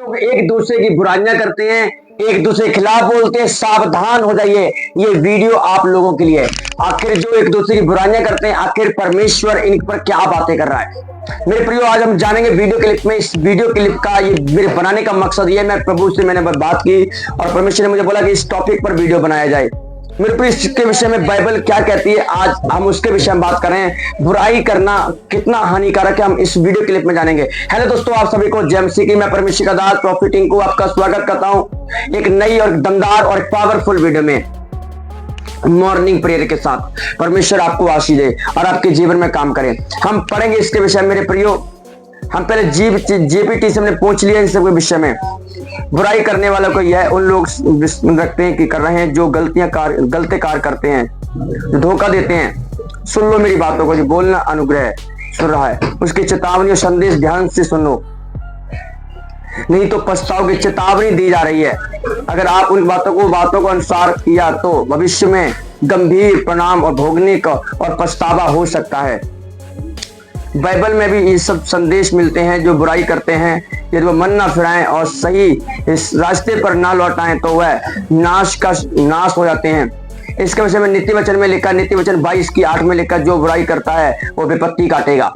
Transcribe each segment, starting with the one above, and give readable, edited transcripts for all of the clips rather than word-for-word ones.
लोग एक दूसरे की बुराइयां करते हैं, एक दूसरे के खिलाफ बोलते हैं, सावधान हो जाइए, ये वीडियो आप लोगों के लिए। आखिर जो एक दूसरे की बुराइयां करते हैं, आखिर परमेश्वर इन पर क्या बातें कर रहा है? मेरे प्रियो, आज हम जानेंगे वीडियो क्लिप में। इस वीडियो क्लिप का ये मेरे बनाने का मकसद ये, मैं प्रभु से मैंने बात की और परमेश्वर ने मुझे बोला कि इस टॉपिक पर वीडियो बनाया जाए। मेरे प्रिय, इसके विषय में बाइबल क्या कहती है, आज हम उसके विषय में बात करें। बुराई करना कितना हानिकारक है, हम इस वीडियो क्लिप में जानेंगे। हेलो दोस्तों, आप सभी को जय मसीह की। मैं परमेश्वर का दास प्रॉफिट टिंकू आपका स्वागत करता हूं एक नई और दमदार और पावरफुल वीडियो में, मॉर्निंग प्रेयर के साथ। परमेश्वर आपको आशीष दे और आपके जीवन में काम करे। हम पढ़ेंगे इसके विषय में। मेरे प्रियो, हम पहले जीपीटी से हमने पूछ लिया इस सब विषय में। बुराई करने वालों को यह उन लोग रखते हैं कि कर रहे हैं जो गलते कार्य करते हैं, जो धोखा देते हैं। सुन लो मेरी बातों को, जो बोलना अनुग्रह सुन रहा है उसकी चेतावनी और संदेश ध्यान से सुनो, नहीं तो पछताओगे। चेतावनी दी जा रही है, अगर आप उन बातों को अनुसार किया तो भविष्य में गंभीर परिणाम और भोगने का और पछतावा हो सकता है। बाइबल में भी ये सब संदेश मिलते हैं। जो बुराई करते हैं, यदि वो मन ना फिराएं और सही इस रास्ते पर ना लौटाएं तो वह नाश हो जाते हैं। इसके विषय में नीति वचन में लिखा, नीति वचन 22:8 में लिखा, जो बुराई करता है वो विपत्ति काटेगा।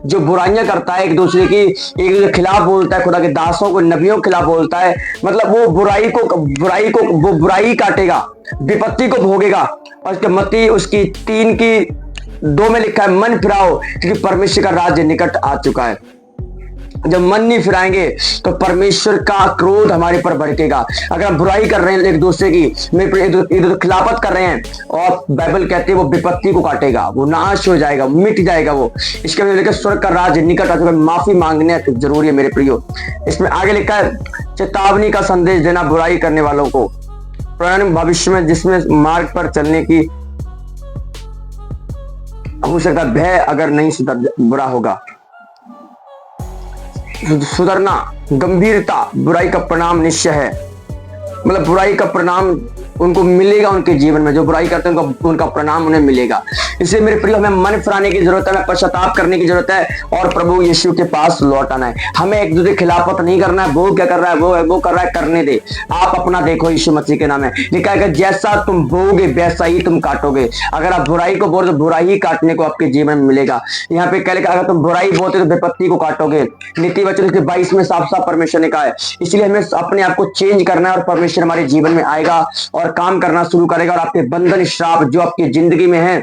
जो बुराइयां करता है, एक दूसरे के खिलाफ बोलता है, खुदा के दासों को, नबियों के खिलाफ बोलता है, मतलब वो बुराई काटेगा, विपत्ति को भोगेगा। और उसके मत्ती उसकी 3:2 में लिखा है, मन फिराओ क्योंकि परमेश्वर का राज्य निकट आ चुका है। जब मन नहीं फिराएंगे तो परमेश्वर का क्रोध हमारे पर भड़केगा। अगर हम बुराई कर रहे हैं एक दूसरे की, इधर खिलाफत कर रहे हैं, और बाइबल कहती है वो विपत्ति को काटेगा, वो नाश हो जाएगा, मिट जाएगा वो। इसके वजह से स्वर्ग का राज्य निकट आ चुका है। माफी मांगने जरूरी है मेरे प्रियो। इसमें आगे लिखा है, चेतावनी का संदेश देना बुराई करने वालों को, परिणाम भविष्य में जिसमें मार्ग पर चलने की हो सकता, भय अगर नहीं बुरा होगा। सुधरना, गंभीरता, बुराई का परिणाम निश्चय है। मतलब बुराई का परिणाम उनको मिलेगा, उनके जीवन में जो बुराई करते हैं उनका परिणाम उन्हें मिलेगा। इसलिए मेरे प्रिय, हमें मन फिराने की जरूरत है, हमें पश्चाताप करने की जरूरत है और प्रभु यीशु के पास लौट आना है। हमें एक दूसरे खिलाफत नहीं करना है। वो क्या कर रहा है, वो कर रहा है, करने दे। आप अपना देखो, यीशु मसीह के नाम है। लिखा है कि जैसा तुम बोओगे वैसा ही तुम काटोगे। अगर आप बुराई को बोल तो बुराई ही काटने को आपके जीवन में मिलेगा। यहाँ पे क्या लिखा, अगर तुम बुराई बोलते तो विपत्ति को काटोगे। नीति वचन 22 में साफ साफ परमेश्वर ने कहा है। इसलिए हमें अपने आप को चेंज करना है और परमेश्वर हमारे जीवन में आएगा और काम करना शुरू करेगा और आपके बंधन श्राप जो आपकी जिंदगी में है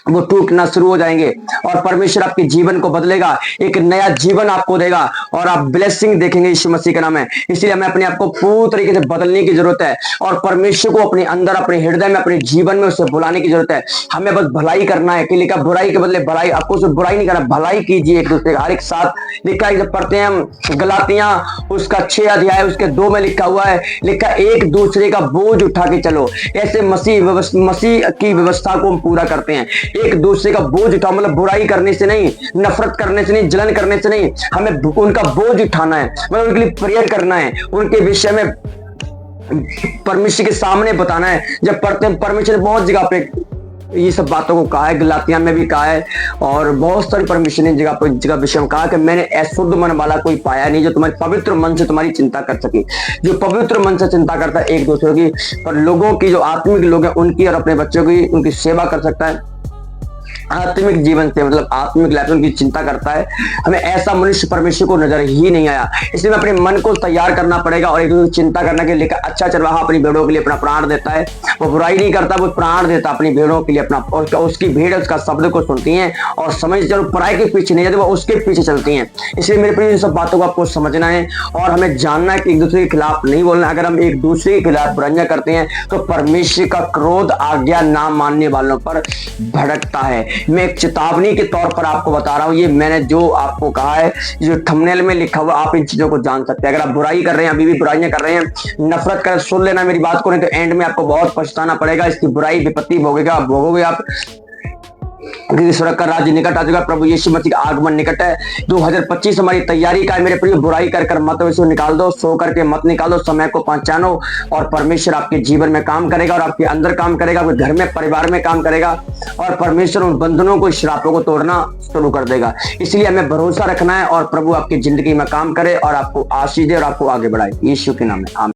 वो टूटना शुरू हो जाएंगे और परमेश्वर आपके जीवन को बदलेगा, एक नया जीवन आपको देगा और आप ब्लेसिंग देखेंगे। यीशु मसीह का नाम है। इसलिए हमें अपने आप को पूरी तरीके से बदलने की जरूरत है और परमेश्वर को अपने अंदर, अपने हृदय में, अपने जीवन में उसे बुलाने की जरूरत है। हमें बस भलाई करना है। कि लिखा, बुराई के बदले भलाई। आपको उसे बुराई नहीं करना, भलाई कीजिए एक दूसरे का हर एक साथ। लिखा है, जब पढ़ते हैं हम गलातियां उसका 6 उसके 2 में लिखा हुआ है, लिखा एक दूसरे का बोझ उठा के चलो। ऐसे मसीह की व्यवस्था को हम पूरा करते हैं। एक दूसरे का बोझ उठाओ, मतलब बुराई करने से नहीं, नफरत करने से नहीं, जलन करने से नहीं, हमें उनका बोझ उठाना है। मतलब उनके लिए प्रेयर करना है, उनके विषय में परमेश्वर के सामने बताना है। जब पढ़ते हैं, परमेश्वर ने बहुत जगह पे ये सब बातों को कहा है, गलातिया में भी कहा है और बहुत सारी परमेश्वर ने जगह विषय में कहा कि मैंने अशुद्ध मन वाला कोई पाया नहीं जो तुम्हारे पवित्र मन से तुम्हारी चिंता कर सके। जो पवित्र मन से चिंता करता है एक दूसरे की, और लोगों की, जो आत्मिक लोग हैं उनकी और अपने बच्चों की, उनकी सेवा कर सकता है आत्मिक जीवन से, मतलब आत्मिक लाइफ की चिंता करता है। हमें ऐसा मनुष्य परमेश्वर को नजर ही नहीं आया। इसलिए अपने मन को तैयार करना पड़ेगा और एक दूसरे की चिंता करने के लिए। अच्छा चरवाहा अपनी भेड़ों के लिए अपना प्राण देता है, वो बुराई नहीं करता, वो प्राण देता अपनी भेड़ों के लिए अपना। और उसकी भेड़ उसका शब्द को सुनती हैं और समझ जब पराई के पीछे नहीं जाती, वो उसके पीछे चलती हैं। इसलिए मेरे प्रिय, इन सब बातों को आपको समझना है और हमें जानना है कि एक दूसरे के खिलाफ नहीं बोलना। अगर हम एक दूसरे के खिलाफ बुराइयां करते हैं तो परमेश्वर का क्रोध आज्ञा ना मानने वालों पर भड़कता है। मैं एक चेतावनी के तौर पर आपको बता रहा हूं, ये मैंने जो आपको कहा है, जो थंबनेल में लिखा हुआ, आप इन चीजों को जान सकते हैं। अगर आप बुराई कर रहे हैं, अभी भी बुराइयां कर रहे हैं, नफरत कर, सुन लेना मेरी बात को, नहीं तो एंड में आपको बहुत पछताना पड़ेगा। इसकी बुराई विपत्ति भोगोगे आप। क्योंकि स्वर्ग का राज्य निकट आ चुका है, प्रभु यीशु मसीह का आगमन निकट है। 2025 हमारी तैयारी का है मेरे प्रिय। बुराई कर मत उसे निकाल दो, सो करके मत निकालो, समय को पहचानो और परमेश्वर आपके जीवन में काम करेगा और आपके अंदर काम करेगा, आपके घर में परिवार में काम करेगा और परमेश्वर उन बंधनों को, श्रापों को तोड़ना शुरू कर देगा। इसलिए हमें भरोसा रखना है और प्रभु आपकी जिंदगी में काम करे और आपको आशीष दे और आपको आगे बढ़ाए। यीशु के नाम में आमीन।